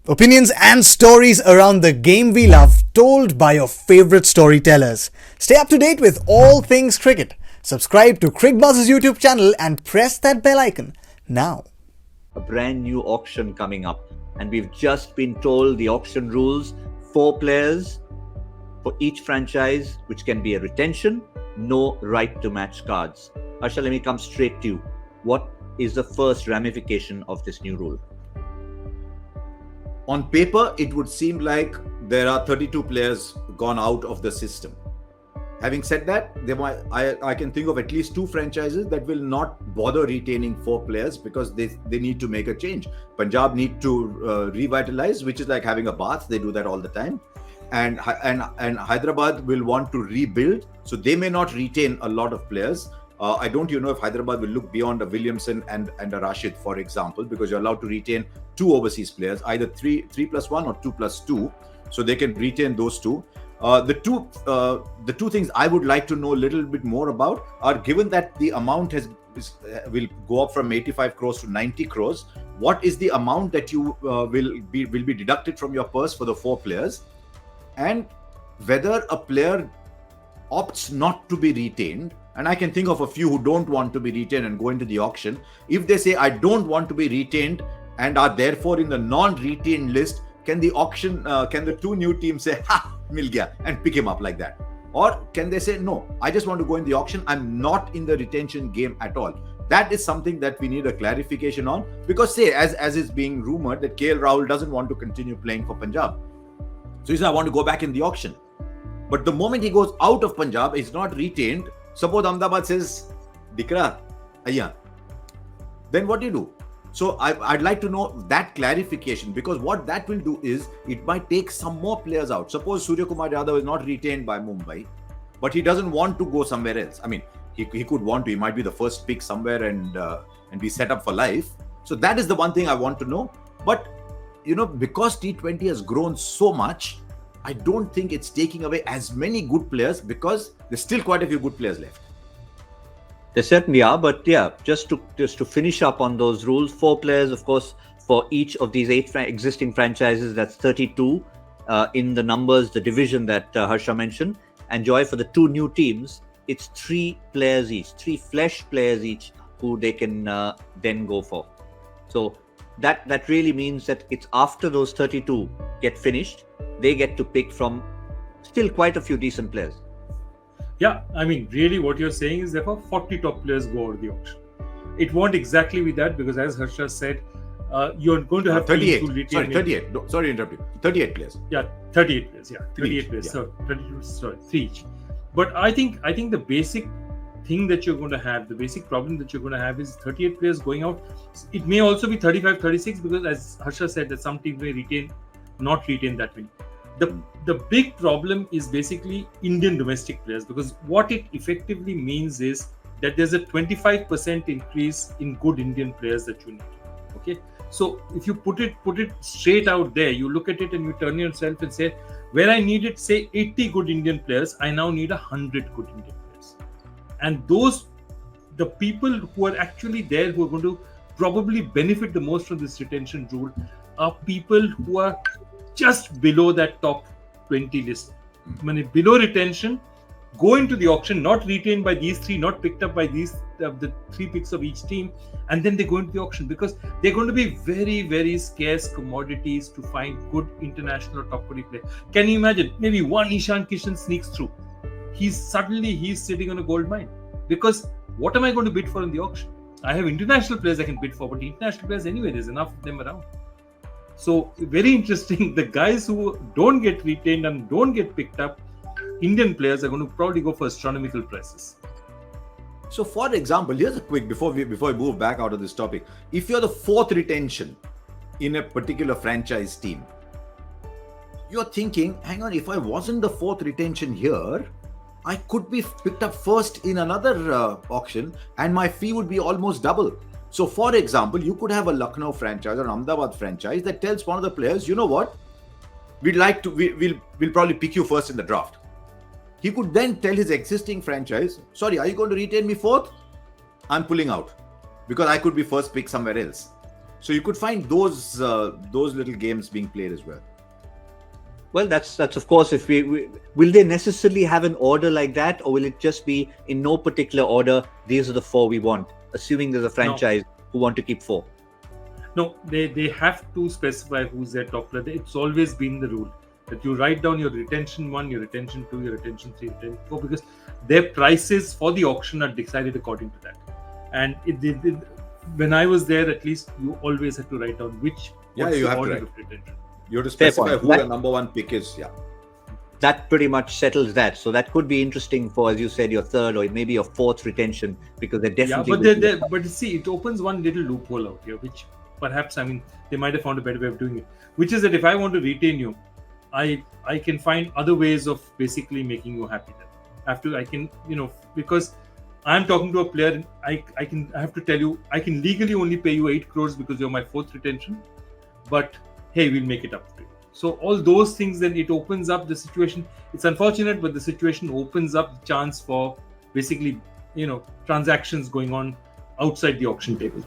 Opinions and stories around the game we love, told by your favorite storytellers. Stay up to date with all things cricket. Subscribe to Crickbuzz's YouTube channel and press that bell icon now. A brand new auction coming up, and we've just been told the auction rules: 4 players for each franchise, which can be a retention, no right to match cards. Harsha, let me come straight to you. What is the first ramification of this new rule? On paper, it would seem like there are 32 players gone out of the system. Having said that, I can think of at least 2 franchises that will not bother retaining 4 players because they need to make a change. Punjab need to revitalize, which is like having a bath. They do that all the time. And Hyderabad will want to rebuild, so they may not retain a lot of players. I don't know if Hyderabad will look beyond a Williamson and a Rashid, for example, because you're allowed to retain 2 overseas players, either 3+1 or 2+2. So they can retain those 2. The two things I would like to know a little bit more about are, given that the amount will go up from 85 crores to 90 crores, what is the amount that you will be deducted from your purse for the 4 players, and whether a player opts not to be retained. And I can think of a few who don't want to be retained and go into the auction. If they say, I don't want to be retained, and are therefore in the non-retained list, can the 2 new teams say, ha, mil gaya, and pick him up like that? Or can they say, no, I just want to go in the auction, I'm not in the retention game at all? That is something that we need a clarification on, because say, as is being rumored, that KL Rahul doesn't want to continue playing for Punjab. So he said, I want to go back in the auction. But the moment he goes out of Punjab, he's not retained. Suppose Ahmedabad says, Dikra, Ayya. Then what do you do? So I'd like to know that clarification, because what that will do is it might take some more players out. Suppose Surya Kumar Yadav is not retained by Mumbai, but he doesn't want to go somewhere else. I mean, he could want to. He might be the first pick somewhere and be set up for life. So that is the one thing I want to know. But, because T20 has grown so much, I don't think it's taking away as many good players, because there's still quite a few good players left. There certainly are, but yeah, just to finish up on those rules: 4 players, of course, for each of these 8 existing franchises. That's 32 in the numbers, the division that Harsha mentioned. And Joy, for the 2 new teams, it's 3 players each, 3 flesh players each, who they can then go for. So that really means that it's after those 32 get finished, they get to pick from still quite a few decent players. Yeah, I mean, really what you're saying is therefore 40 top players go out of the auction. It won't exactly be that, because as Harsha said, you're going to have 38. To Sorry, 38. No, sorry to interrupt you. 38 players. Yeah, 38 players. Yeah, 38 players. Yeah. So 32, sorry, 3 each. But I think the basic thing that you're going to have, the basic problem that you're going to have is 38 players going out. It may also be 35, 36, because as Harsha said, that some teams may not retain that many. The big problem is basically Indian domestic players, because what it effectively means is that there's a 25% increase in good Indian players that you need. Okay, so if you put it straight out there, you look at it and you turn yourself and say, where I needed say 80 good Indian players, I now need 100 good Indian players. And the people who are actually there, who are going to probably benefit the most from this retention rule, are people who are just below that top 20 list. Below retention, go into the auction, not retained by these 3, not picked up by these the 3 picks of each team, and then they go into the auction, because they're going to be very, very scarce commodities to find good international top 20 players. Can you imagine? Maybe one Ishan Kishan sneaks through. He's sitting on a gold mine, because what am I going to bid for in the auction? I have international players I can bid for, but international players anyway, there's enough of them around. So very interesting. The guys who don't get retained and don't get picked up, Indian players, are going to probably go for astronomical prices. So, for example, here's a quick, before we move back out of this topic. If you're the 4th retention in a particular franchise team, you're thinking, hang on, if I wasn't the 4th retention here, I could be picked up first in another auction, and my fee would be almost double. So, for example, you could have a Lucknow franchise or an Ahmedabad franchise that tells one of the players, you know what, we'll probably pick you first in the draft. He could then tell his existing franchise, sorry, are you going to retain me 4th? I'm pulling out, because I could be first pick somewhere else. So you could find those little games being played as well. Well, that's of course. If we will they necessarily have an order like that, or will it just be in no particular order? These are the 4 we want, assuming there's a franchise who want to keep 4. No, they have to specify who's their top player. It's always been the rule that you write down your retention 1, your retention 2, your retention 3, retention 4, because their prices for the auction are decided according to that. And when I was there, at least you always had to write down you have to order write. of retention. You have to Fair specify point. who the number 1 pick is. Yeah. That pretty much settles that. So that could be interesting for, as you said, your 3rd or maybe your 4th retention, because they're definitely. But see, it opens one little loophole out here, which perhaps, I mean, they might have found a better way of doing it, which is that if I want to retain you, I can find other ways of basically making you happy. Then I can, because I'm talking to a player, I have to tell you, I can legally only pay you 8 crores because you're my 4th retention, but hey, we'll make it up to you. So all those things, then it opens up the situation. It's unfortunate, but the situation opens up the chance for basically, transactions going on outside the auction table.